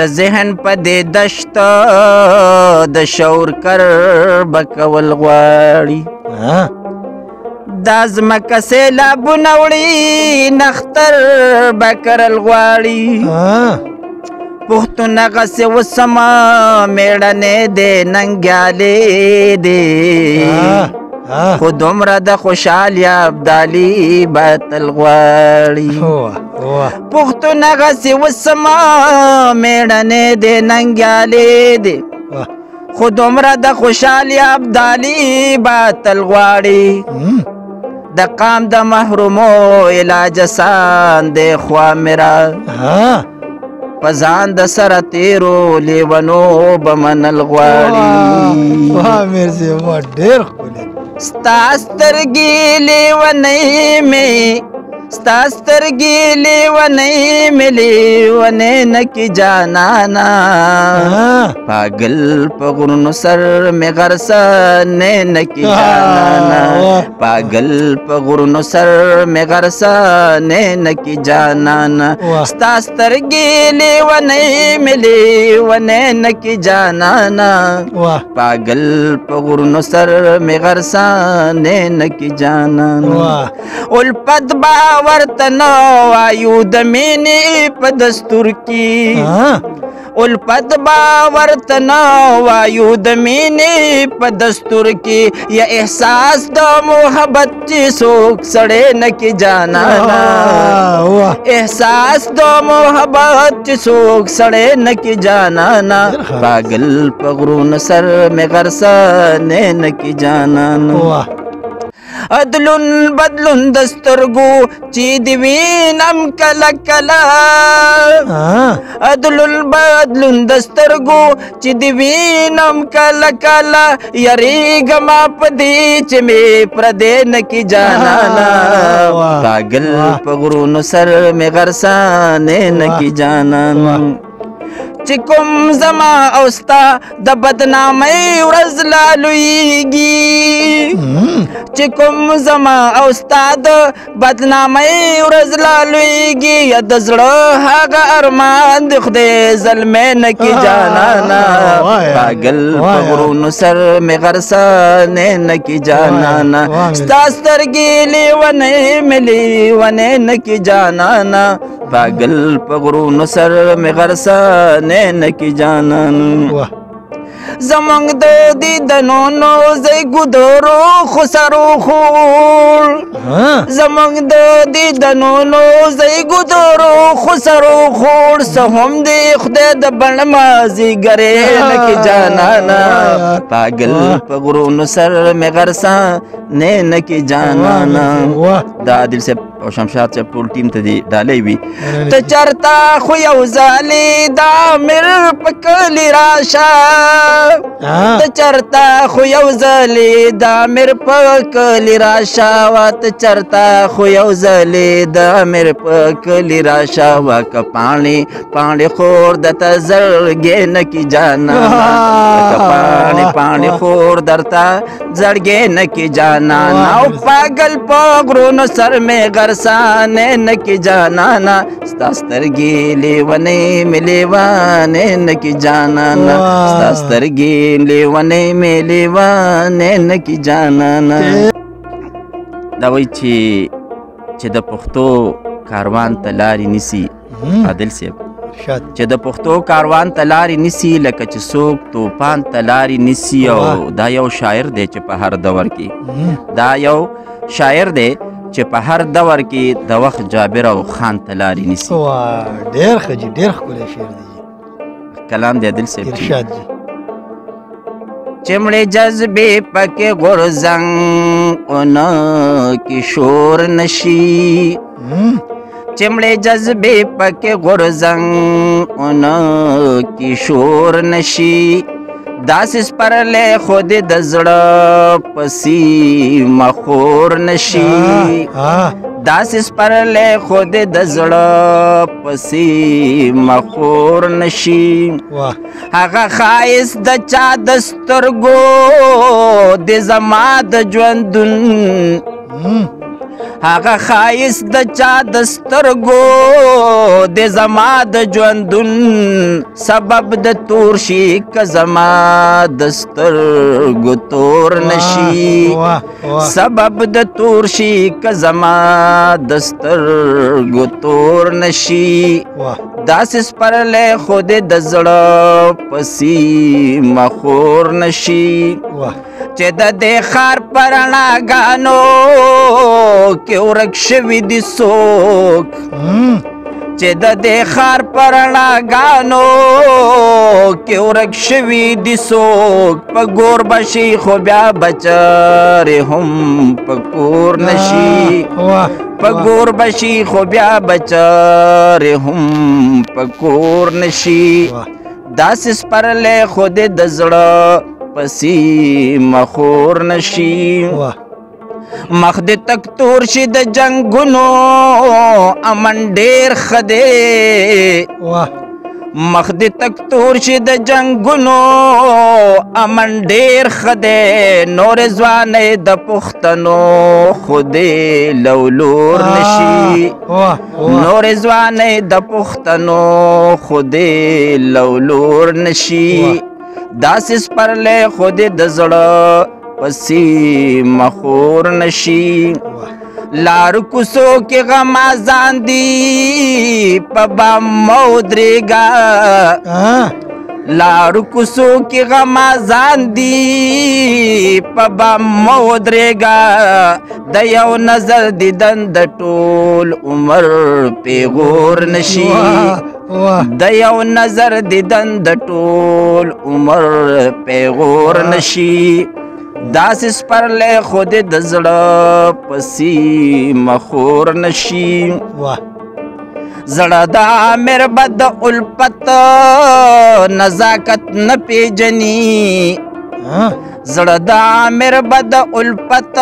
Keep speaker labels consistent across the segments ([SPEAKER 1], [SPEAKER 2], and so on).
[SPEAKER 1] د ذهن په دې دشت د شعور کر بکول غواړي دا ځمکه سیلابونه وړي نختر به کرل غواړي پښتون هغسې وسمه مېړنې دی ننګیالې دی خو دومره د خوشحالي ابدالي باید تل غواړي پښتون هغسې وسمه مېړنې دی ننګیالې دی خو دومره د خوشحالي ابدالي باید تل غواړي د قام د محرومو علاج اسان دی خوا میرا په ځان د سره تیرو لیونو به منل غواړي ستا سترګې لیونۍ مې ستا سترګې لیونۍ مې لیونۍ نه کې جانانا پاگل په غرونو سر مې غرسنې نه کې جانانا پاگل په غرونو سر مې غرسنې نه کې جانانا ستا سترګې لیونۍ مې لیونۍ نه کې جانانا پاگل په غرونو سر مې غرسنې نه کې جانانا الفت با ورته وایو د مینې په دستور کې الفت با ورته وایو د مینې په دستور کې یا احساس د محبت چې څوک سړی نه کې جانانا احساس د محبت چې څوک سړی نه کې جانانا پاگل په غرونو سر مې غرسنې نه کې جانانا عدلون بدلون دسترګو چې دی وینم کله کله عدلون بدلون دسترګو چې دی وینم کله کله یریږم په دې چې مې پردې نه کې جانانا پاگل په غرونو سر مې غرسانې نه کې جانانا چې کوم زما او ستا د بدنامۍ ورځ لالویږي چې کوم زما او ستا د بدنامۍ ورځ لالویږي یا د زړه هغه ارمان د خدای زلمۍ نه کې جانانا پاگل په غرونو سر مې غرسانې نه کې جانانا ستا سترګې لیونۍ مې لیونۍ نه کې جانانا پاگل په غرونو سر مې غرسانې نه کې جانانا زمونږ د دیدنو نو زیږو د روخو سروخور زمونږ د دیدنو نو زیږو د روخو سروخور څه هم دی خدای د بڼ مازدیګرې نه کې جانانا پاگل په غرونو سر مې غرسانې نه کې جانانا دا عادل صاحب او شمشاد صاحب ټول ټیم ته دی ډالۍ وي ته چرته خو یو ځلې دا مر په کلي راشه ته چرته خو یو ځلې دا مر په کلي راشه ته چرته خو یو ځلې دا مر په کلي راشه که پاڼې پاڼې خور درته زړګې نه کې جانانا که پاڼې پاڼې خور درته زړګې نه کې جانانا او پاگل په غرونو سر مې غرسانې نه کې جانانا ستا سترګې لیونۍ مې لیوانې نه کې جانانا ستا سترګې لیونۍ مې لیوانې نه کې جانانا دا وایي چې د پښتو کاروان ته لارې نیسي عادل صاحب چې د پښتو کاروان ته لارې نیسي لکه چې څوک توپان ته لارې نیسي او دا یو شاعر دی چې په هر دور کې دا یو شاعر دی چې په هر دور کې د وخت جابر او خان ته لارې نیسي
[SPEAKER 2] ډېر ښه جي ډېر ښکلی شعر دی
[SPEAKER 1] کلام دی عادل صاحب
[SPEAKER 2] ارشاد جي
[SPEAKER 1] چمړې جذبې پکې غورځنګونه کې شور نشي چمړې جذبې پکې غورځنګونه کې شور نشي داسې سپرلی خود د زړه پسې مخور نشي داسې سپرلی خود د زړه پسې مخور نشي هغه ښایست د چا د سترګو د زما د ژوندون هغه خایس د چا د سترګو د زما د ژوندون سبب د تور شي که زما د سترګو تور نشي سبب د تور شي که زما د سترګو تور نشي داسې سپرلی خو دې د زړه پسې مخور نشي چې د دې ښار په رڼاګانو کې ورک شوي دي څوک چې د دې ښار په رڼاګانو کې ورک شوي دي څوک په ګور به شي خو بیا بچارې هم په کور نشي په ګور به شي خو بیا بچارې هم په کور نشي داسې سپرلی خو دې د زړه پسې مخور نشي مخ دې تک تور شي د جنګونو امن ډېر ښه دی مخ دې تک تور شي د جنګونو امن ډېر ښه دی نورې ځوانۍ د پښتنو خو دې لولور نشي نورې ځوانۍ د پښتنو خو دې لولور نشي داسې سپرلی خو دې د زړه پسې مخور نشي لارو کوڅو کې غمازان دي په بام ودرېږه لارو کوڅو کې غمازان دي په بام ودرېږه د یو نظر دیدن د ټول عمر پیغور نشي د یو نظر دیدن د ټول عمر پیغور نشي داسې سپرلی خو دې د زړه پسې مخور نشي زړه د عامر به د الفت نزاکت نه پیژني زړه د عامر به د الفت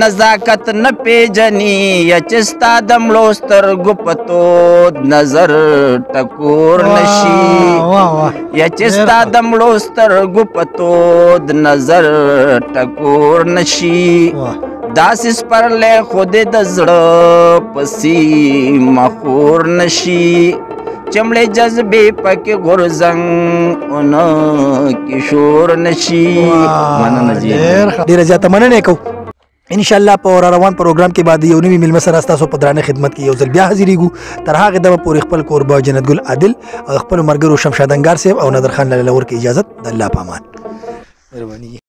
[SPEAKER 1] نزاکت نه پیژني یا چې ستا د مړو سترګو په تود نظر ټکور نشي یا چې ستا د مړو سترګو په تود نظر ټکور نشي داسې سپرلی خو دې د زړه پسې مخور نشي چمړې جذبې پکې غورځنګ اونه کې شور نشي
[SPEAKER 2] ډېره زیاته مننه کوو انشاءالله په روان پروګرام کې بعد یو نوي مېلمه سره ستاسو په درانه خدمت کې یو ځل بیا حاضرېږو تر هغې دمه پورې خپل کوربه جنت ګل عادل او خپلو ملګرو شمشاد انګار صاحب او نادر خان لاله ورکړي اجازت د الله په امان مهرباني